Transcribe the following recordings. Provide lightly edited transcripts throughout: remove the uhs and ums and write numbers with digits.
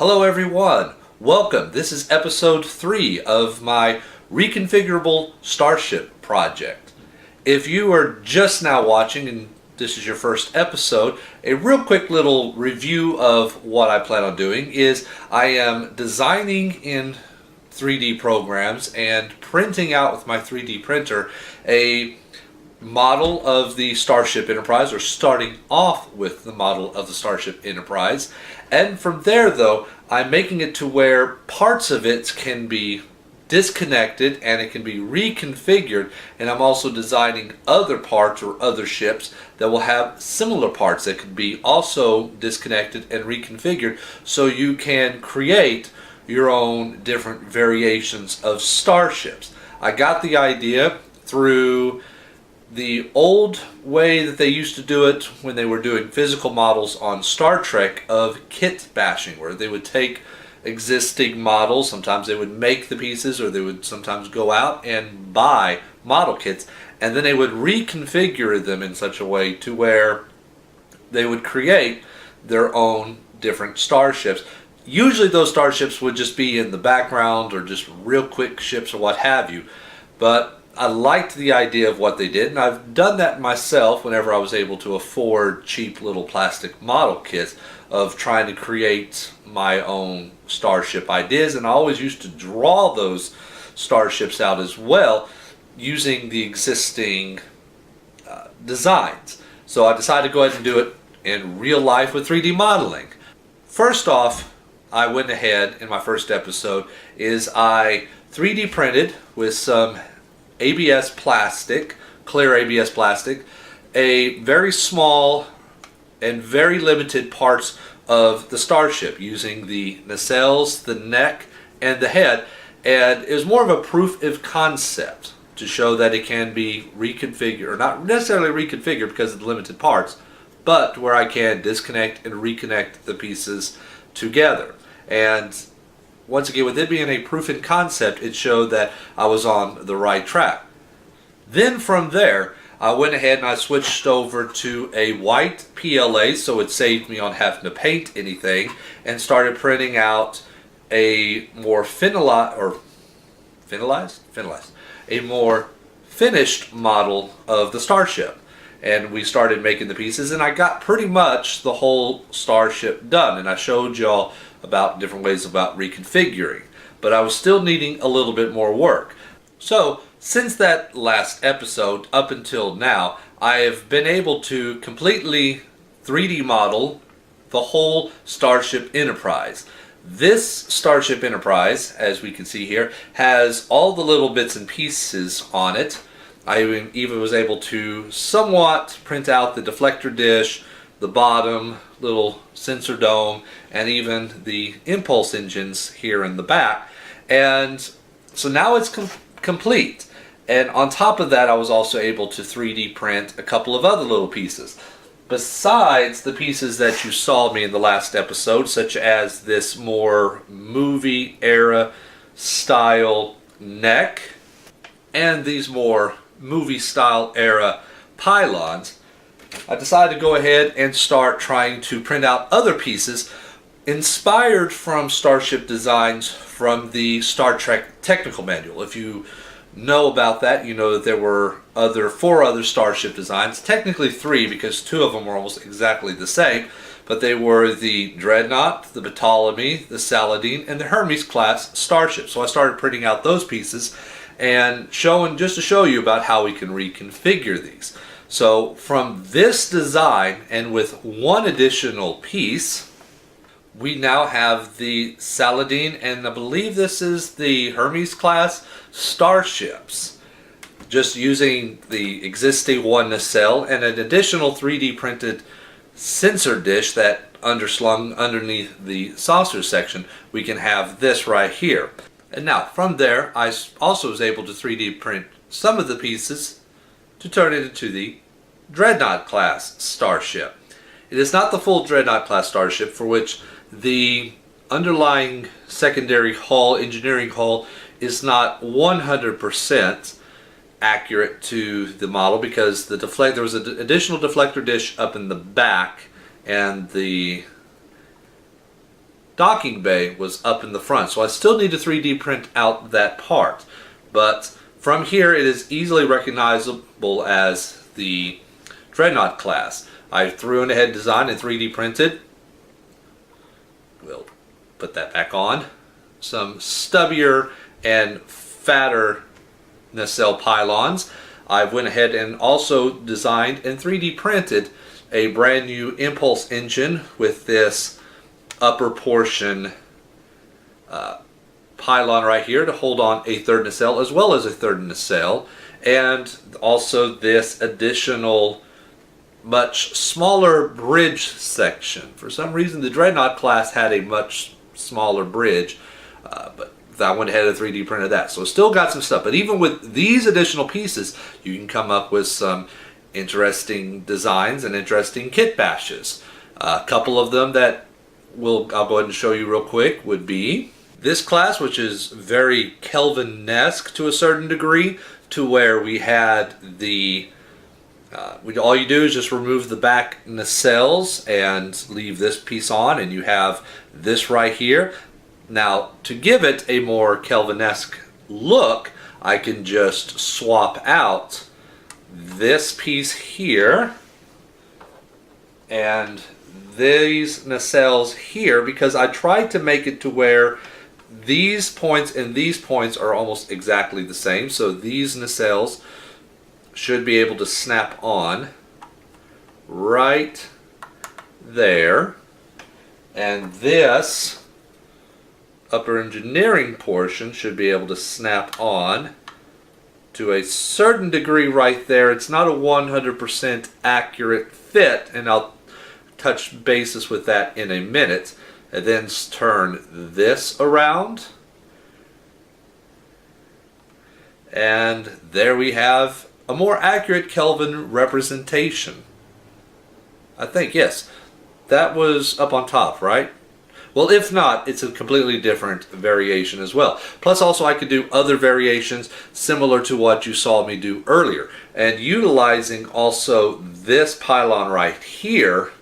Hello everyone, welcome. This is episode 3 of my reconfigurable Starship project. If you are just now watching and this is your first episode, a real quick little review of what I plan on doing is I am designing in 3D programs and printing out with my 3D printer a model of the Starship Enterprise, or starting off with the model of the Starship Enterprise. And from there though, I'm making it to where parts of it can be disconnected and it can be reconfigured, and I'm also designing other parts or other ships that will have similar parts that can be also disconnected and reconfigured, so you can create your own different variations of starships. I got the idea through the old way that they used to do it when they were doing physical models on Star Trek of kit bashing, where they would take existing models, sometimes they would make the pieces or they would sometimes go out and buy model kits, and then they would reconfigure them in such a way to where they would create their own different starships. Usually those starships would just be in the background or just real quick ships or what have you, but I liked the idea of what they did, and I've done that myself whenever I was able to afford cheap little plastic model kits of trying to create my own starship ideas. And I always used to draw those starships out as well using the existing designs. So I decided to go ahead and do it in real life with 3D modeling. First off, I went ahead in my first episode is I 3D printed with some ABS plastic, clear ABS plastic, a very small and very limited parts of the Starship using the nacelles, the neck, and the head. And it was more of a proof of concept to show that it can be reconfigured, or not necessarily reconfigured because of the limited parts, but where I can disconnect and reconnect the pieces together. And once again, with it being a proof in concept, it showed that I was on the right track. Then from there, I went ahead and I switched over to a white PLA, so it saved me on having to paint anything, and started printing out a more a more finished model of the Starship. And we started making the pieces, and I got pretty much the whole Starship done, and I showed y'all about different ways about reconfiguring, but I was still needing a little bit more work. So since that last episode up until now, I have been able to completely 3D model the whole Starship Enterprise. This Starship Enterprise, as we can see here, has all the little bits and pieces on it. I even was able to somewhat print out the deflector dish, the bottom little sensor dome, and even the impulse engines here in the back. And so now it's complete. And on top of that, I was also able to 3D print a couple of other little pieces. Besides the pieces that you saw me in the last episode, such as this more movie era style neck and these more movie style era pylons, I decided to go ahead and start trying to print out other pieces inspired from Starship designs from the Star Trek technical manual. If you know about that, you know that there were four other Starship designs, technically 3 because 2 of them were almost exactly the same, but they were the Dreadnought, the Ptolemy, the Saladin, and the Hermes class Starship. So I started printing out those pieces and just to show you about how we can reconfigure these. So from this design, and with one additional piece, we now have the Saladin, and I believe this is the Hermes class starships, just using the existing one nacelle and an additional 3D printed sensor dish that underslung underneath the saucer section. We can have this right here. And now from there, I also was able to 3D print some of the pieces to turn it into the Dreadnought class starship. It is not the full Dreadnought class starship, for which the underlying secondary hull, engineering hull, is not 100% accurate to the model, because there was an additional deflector dish up in the back, and the docking bay was up in the front. So I still need to 3D print out that part. But from here it is easily recognizable as the Dreadnought class. I threw in a head design and 3D printed. We'll put that back on. Some stubbier and fatter nacelle pylons. I went ahead and also designed and 3D printed a brand new impulse engine with this upper portion pylon right here to hold on a third nacelle as well as a third nacelle, and also this additional much smaller bridge section. For some reason the Dreadnought class had a much smaller bridge, but I went ahead and 3D printed that. So still got some stuff, but even with these additional pieces you can come up with some interesting designs and interesting kit bashes. A couple of them that I'll go ahead and show you real quick would be this class, which is very Kelvin-esque to a certain degree, to where we had the all you do is just remove the back nacelles and leave this piece on, and you have this right here. Now, to give it a more Kelvin-esque look, I can just swap out this piece here and these nacelles here, because I tried to make it to where these points and these points are almost exactly the same. So these nacelles should be able to snap on right there, and this upper engineering portion should be able to snap on to a certain degree right there. It's not a 100% accurate fit, and I'll touch bases with that in a minute. And then turn this around, and there we have a more accurate Kelvin representation. I think, yes, that was up on top, right? Well, if not, it's a completely different variation as well. Plus also I could do other variations similar to what you saw me do earlier, and utilizing also this pylon right here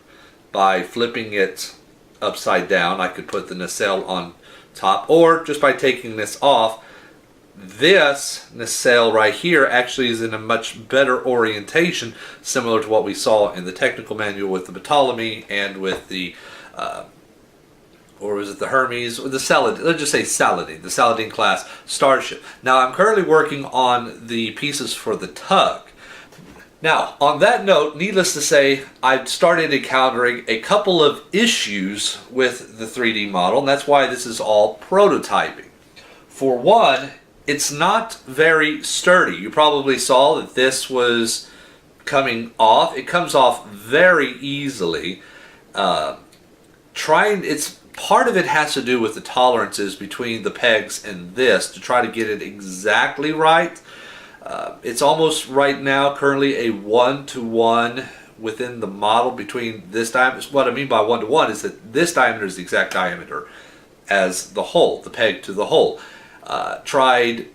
by flipping it upside down. I could put the nacelle on top, or just by taking this off, this nacelle right here actually is in a much better orientation, similar to what we saw in the technical manual with the Ptolemy and with the or was it the Hermes, or the Saladin, let's just say Saladin, the Saladin class Starship. Now I'm currently working on the pieces for the tug. Now, on that note, needless to say, I've started encountering a couple of issues with the 3D model, and that's why this is all prototyping. For one, it's not very sturdy. You probably saw that this was coming off. It comes off very easily. Part of it has to do with the tolerances between the pegs and this to try to get it exactly right. It's almost right now currently a 1-to-1 within the model between this diameter. What I mean by 1-to-1 is that this diameter is the exact diameter as the hole, the peg to the hole. Tried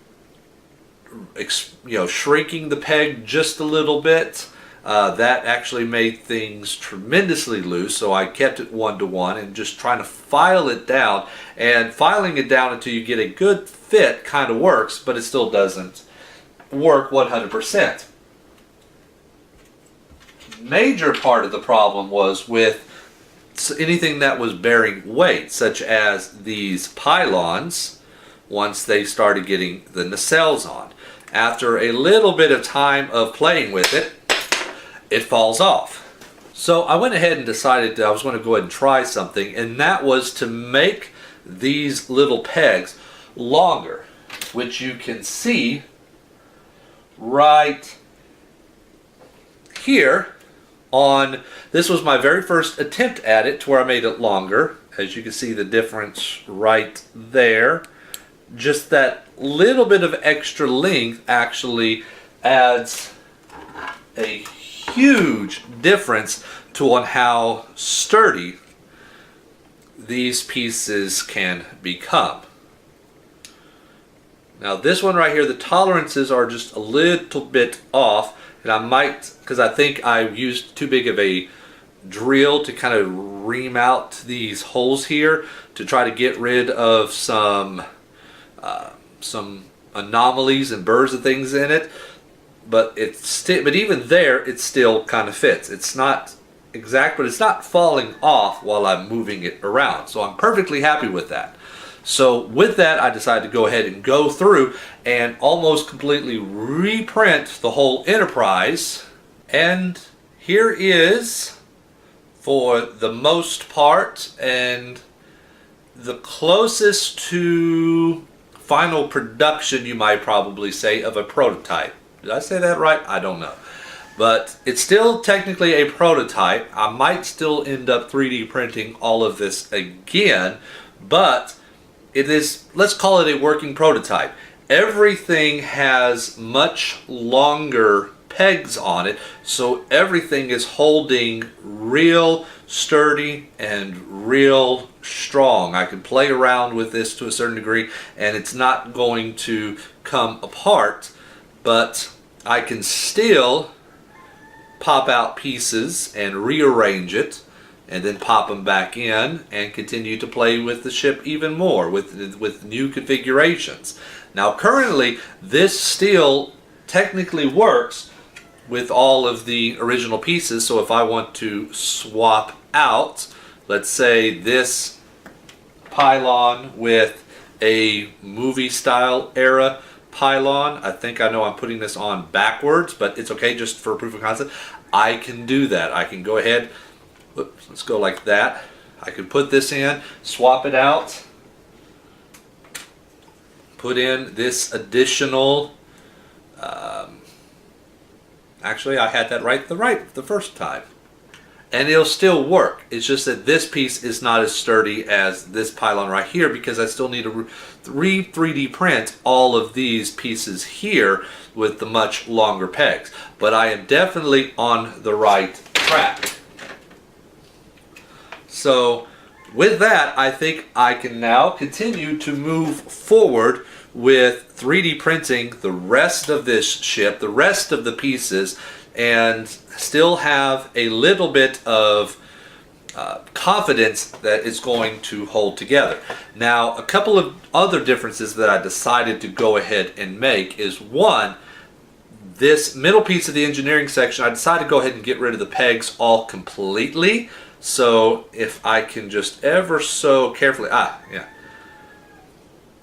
shrinking the peg just a little bit. That actually made things tremendously loose, so I kept it 1-to-1 and just trying to file it down. And filing it down until you get a good fit kind of works, but it still doesn't work 100%. Major part of the problem was with anything that was bearing weight, such as these pylons. Once they started getting the nacelles on, after a little bit of time of playing with it, it falls off. So I went ahead and decided that I was going to go ahead and try something, and that was to make these little pegs longer, which you can see right here on, this was my very first attempt at it, to where I made it longer. As you can see the difference right there. Just that little bit of extra length actually adds a huge difference on how sturdy these pieces can become. Now this one right here, the tolerances are just a little bit off, and I might, because I think I used too big of a drill to kind of ream out these holes here to try to get rid of some anomalies and burrs and things in it. But but even there, it still kind of fits. It's not exact, but it's not falling off while I'm moving it around. So I'm perfectly happy with that. So with that, I decided to go ahead and go through and almost completely reprint the whole Enterprise. And here is, for the most part, and the closest to final production, you might probably say, of a prototype. Did I say that right? I don't know. But it's still technically a prototype. I might still end up 3D printing all of this again, but it is, let's call it a working prototype. Everything has much longer pegs on it, so everything is holding real sturdy and real strong. I can play around with this to a certain degree, and it's not going to come apart, but I can still pop out pieces and rearrange it and then pop them back in and continue to play with the ship even more with new configurations. Now currently this still technically works with all of the original pieces, so if I want to swap out, let's say this pylon with a movie style era pylon, I think I know I'm putting this on backwards, but it's okay just for proof of concept. I can do that. I can go ahead, let's go like that. I can put this in, swap it out, put in this additional, actually I had that right the first time. And it'll still work. It's just that this piece is not as sturdy as this pylon right here, because I still need to 3D print all of these pieces here with the much longer pegs. But I am definitely on the right track. So with that, I think I can now continue to move forward with 3D printing the rest of this ship, the rest of the pieces, and still have a little bit of confidence that it's going to hold together. Now, a couple of other differences that I decided to go ahead and make is, one, this middle piece of the engineering section, I decided to go ahead and get rid of the pegs all completely. So if I can just ever so carefully,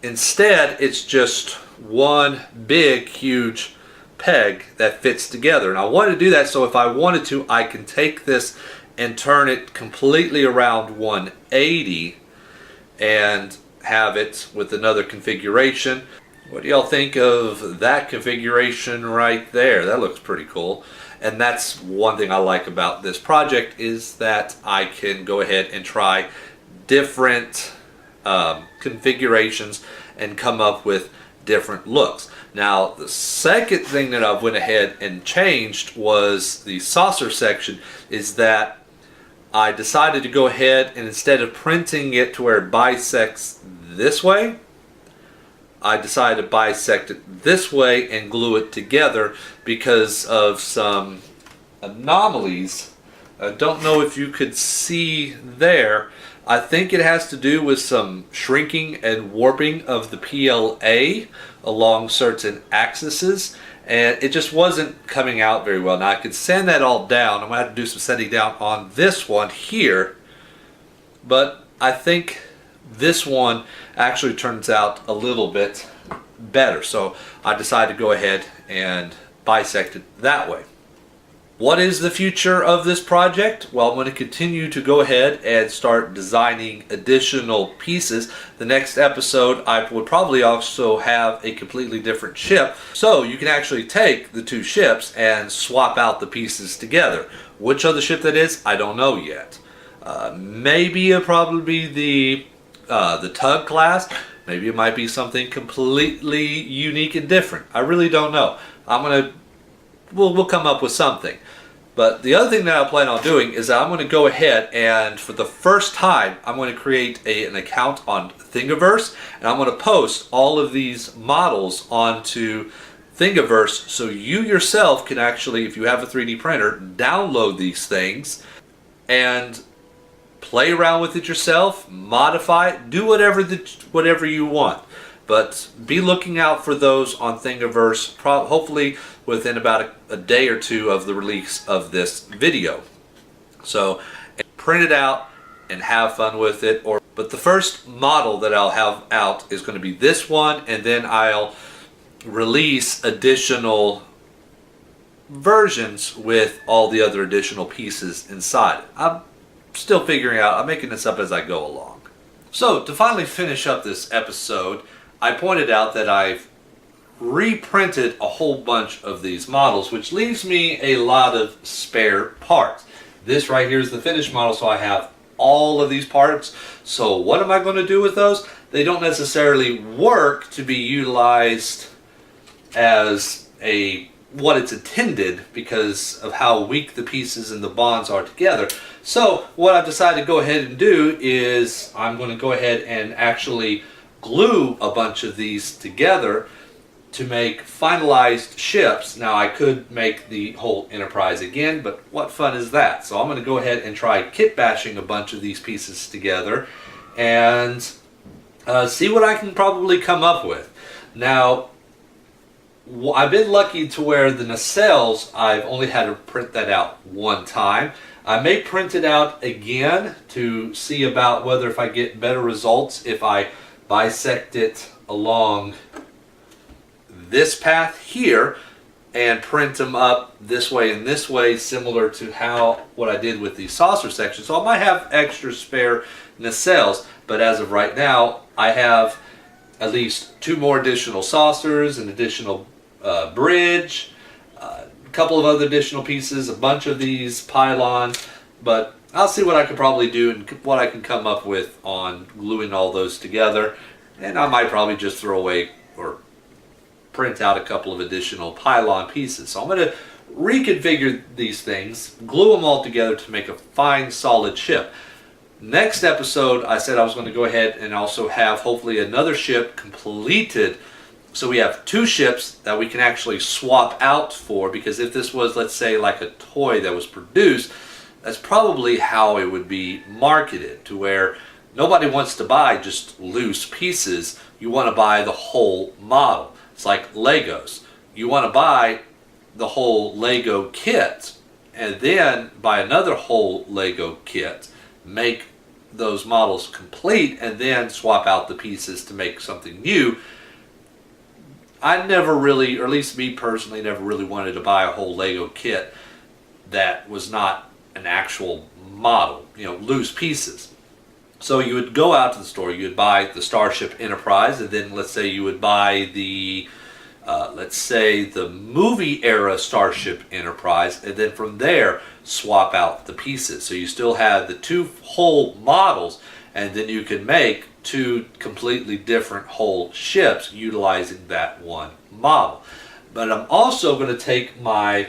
instead it's just one big huge peg that fits together. And I wanted to do that so if I wanted to, I can take this and turn it completely around 180 and have it with another configuration. What do y'all think of that configuration right there? That looks pretty cool. And that's one thing I like about this project, is that I can go ahead and try different configurations and come up with different looks. Now, the second thing that I went ahead and changed was the saucer section, is that I decided to go ahead and, instead of printing it to where it bisects this way, I decided to bisect it this way and glue it together because of some anomalies. I don't know if you could see there. I think it has to do with some shrinking and warping of the PLA along certain axes, and it just wasn't coming out very well. Now I could sand that all down. I'm going to have to do some sanding down on this one here, but I think this one actually turns out a little bit better. So I decided to go ahead and bisect it that way. What is the future of this project? Well, I'm going to continue to go ahead and start designing additional pieces. The next episode, I would probably also have a completely different ship, so you can actually take the two ships and swap out the pieces together. Which other ship that is, I don't know yet. Maybe it'll probably be the Tug class. Maybe it might be something completely unique and different. I really don't know. We'll come up with something. But the other thing that I plan on doing is that I'm going to go ahead and, for the first time, I'm going to create an account on Thingiverse, and I'm going to post all of these models onto Thingiverse, so you yourself can actually, if you have a 3D printer, download these things and play around with it yourself, modify it, do whatever you want. But be looking out for those on Thingiverse, hopefully within about a day or two of the release of this video. So print it out and have fun with it. But the first model that I'll have out is going to be this one, and then I'll release additional versions with all the other additional pieces inside. I'm still figuring out, I'm making this up as I go along. So to finally finish up this episode, I pointed out that I've reprinted a whole bunch of these models, which leaves me a lot of spare parts. This right here is the finished model, so I have all of these parts. So what am I going to do with those? They don't necessarily work to be utilized as what it's intended because of how weak the pieces and the bonds are together. So what I've decided to go ahead and do is I'm going to go ahead and actually glue a bunch of these together to make finalized ships. Now I could make the whole Enterprise again, but what fun is that? So I'm going to go ahead and try kit bashing a bunch of these pieces together and see what I can probably come up with. Now I've been lucky to where the nacelles, I've only had to print that out one time. I may print it out again to see about whether if I get better results if I bisect it along this path here and print them up this way and this way, similar to what I did with the saucer section. So I might have extra spare nacelles, but as of right now I have at least 2 more additional saucers, an additional bridge, a couple of other additional pieces, a bunch of these pylons, but I'll see what I can probably do and what I can come up with on gluing all those together. And I might probably just throw away or print out a couple of additional pylon pieces. So I'm going to reconfigure these things, glue them all together to make a fine solid ship. Next episode I said I was going to go ahead and also have hopefully another ship completed. So we have 2 ships that we can actually swap out for, because if this was, let's say, like a toy that was produced, that's probably how it would be marketed, to where nobody wants to buy just loose pieces. You want to buy the whole model. It's like Legos. You want to buy the whole Lego kit and then buy another whole Lego kit, make those models complete, and then swap out the pieces to make something new. I never really, or at least me personally, never really wanted to buy a whole Lego kit that was not an actual model, loose pieces. So you would go out to the store, you would buy the Starship Enterprise, and then let's say you would buy the, let's say the movie era Starship Enterprise, and then from there swap out the pieces. So you still have the 2 whole models, and then you can make 2 completely different whole ships utilizing that one model. But I'm also going to take my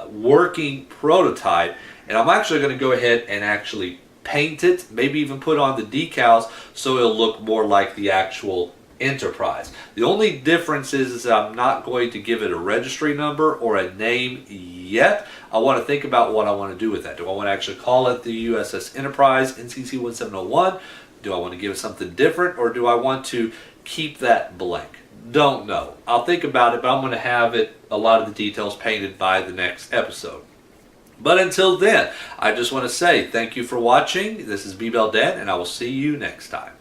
working prototype, and I'm actually going to go ahead and actually paint it, maybe even put on the decals so it'll look more like the actual Enterprise. The only difference is that I'm not going to give it a registry number or a name yet. I want to think about what I want to do with that. Do I want to actually call it the USS Enterprise NCC 1701? Do I want to give it something different, or do I want to keep that blank? Don't know. I'll think about it, but I'm going to have a lot of the details painted by the next episode. But until then, I just want to say thank you for watching. This is B-Bell Dan, and I will see you next time.